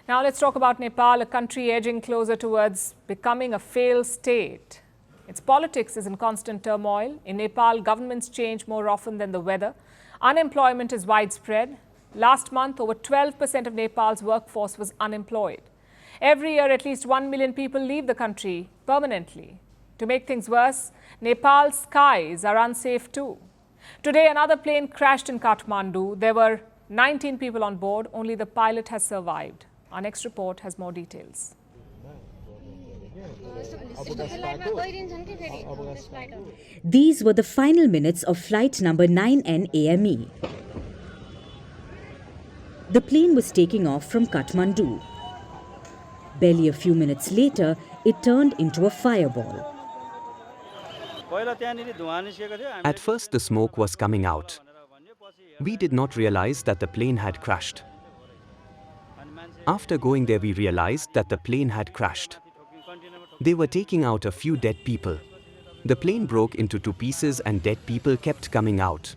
Now let's talk about Nepal, a country edging closer towards becoming a failed state. Its politics is in constant turmoil. In Nepal, governments change more often than the weather. Unemployment is widespread. Last month, over 12% of Nepal's workforce was unemployed. Every year, at least 1 million people leave the country permanently. To make things worse, Nepal's skies are unsafe too. Today, another plane crashed in Kathmandu. There were 19 people on board. Only the pilot has survived. Our next report has more details. These were the final minutes of flight number 9N AME. The plane was taking off from Kathmandu. Barely a few minutes later, it turned into a fireball. At first, the smoke was coming out. We did not realize that the plane had crashed. After going there, we realized that the plane had crashed. They were taking out a few dead people. The plane broke into two pieces and dead people kept coming out.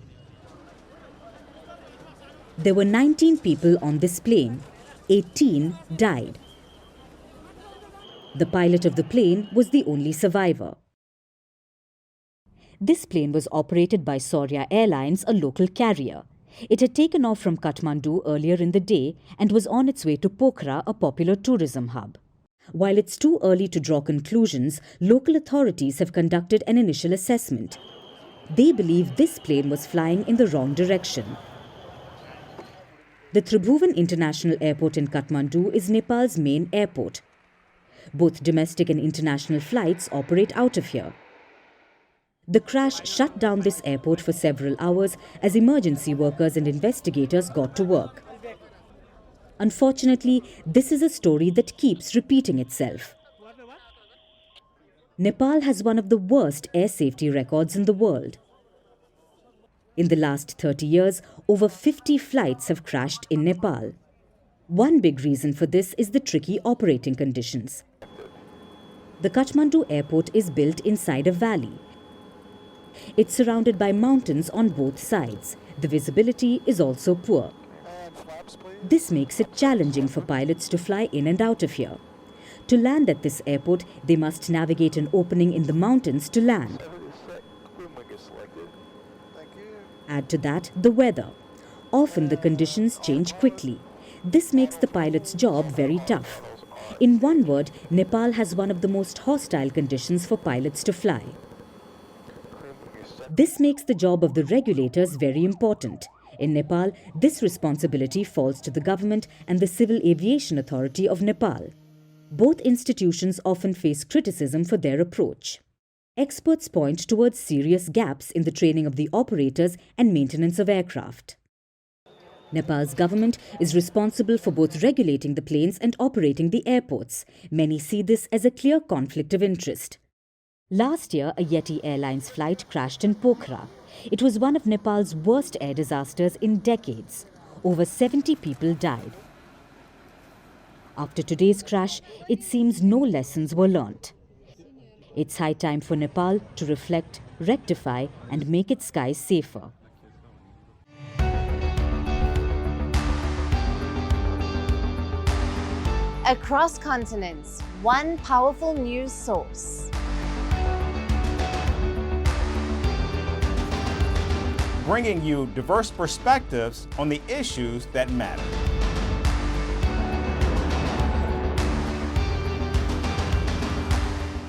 There were 19 people on this plane. 18 died. The pilot of the plane was the only survivor. This plane was operated by Saurya Airlines, a local carrier. It had taken off from Kathmandu earlier in the day and was on its way to Pokhara, a popular tourism hub. While it's too early to draw conclusions, local authorities have conducted an initial assessment. They believe this plane was flying in the wrong direction. The Tribhuvan International Airport in Kathmandu is Nepal's main airport. Both domestic and international flights operate out of here. The crash shut down this airport for several hours as emergency workers and investigators got to work. Unfortunately, this is a story that keeps repeating itself. Nepal has one of the worst air safety records in the world. In the last 30 years, over 50 flights have crashed in Nepal. One big reason for this is the tricky operating conditions. The Kathmandu airport is built inside a valley. It's surrounded by mountains on both sides. The visibility is also poor. This makes it challenging for pilots to fly in and out of here. To land at this airport, they must navigate an opening in the mountains to land. Add to that the weather. Often the conditions change quickly. This makes the pilot's job very tough. In one word, Nepal has one of the most hostile conditions for pilots to fly. This makes the job of the regulators very important. In Nepal, this responsibility falls to the government and the Civil Aviation Authority of Nepal. Both institutions often face criticism for their approach. Experts point towards serious gaps in the training of the operators and maintenance of aircraft. Nepal's government is responsible for both regulating the planes and operating the airports. Many see this as a clear conflict of interest. Last year, a Yeti Airlines flight crashed in Pokhara. It was one of Nepal's worst air disasters in decades. Over 70 people died. After today's crash, it seems no lessons were learnt. It's high time for Nepal to reflect, rectify, and make its skies safer. Across continents, one powerful news source. Bringing you diverse perspectives on the issues that matter.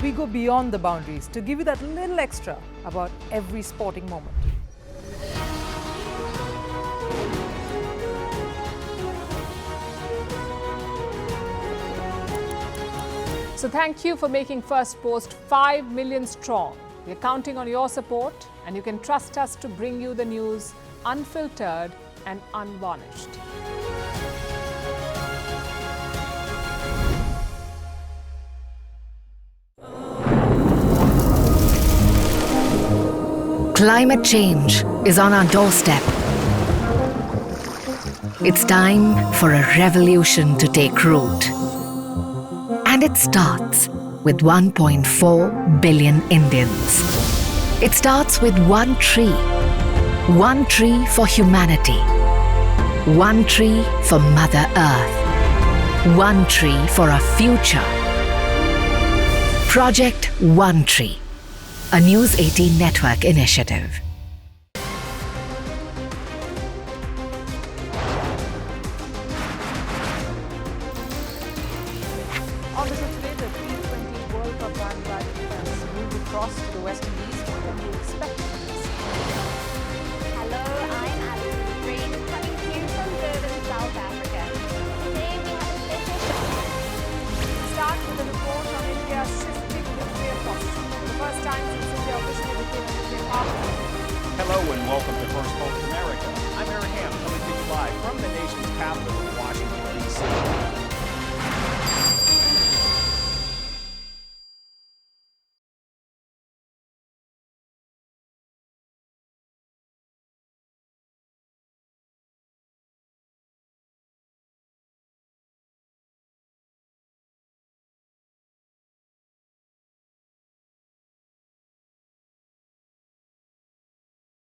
We go beyond the boundaries to give you that little extra about every sporting moment. So thank you for making First Post 5 million strong. We're counting on your support, and you can trust us to bring you the news unfiltered and unvarnished. Climate change is on our doorstep. It's time for a revolution to take root. And it starts with 1.4 billion Indians. It starts with one tree for humanity, one tree for Mother Earth, One tree for a future. Project One Tree, a News 18 Network initiative.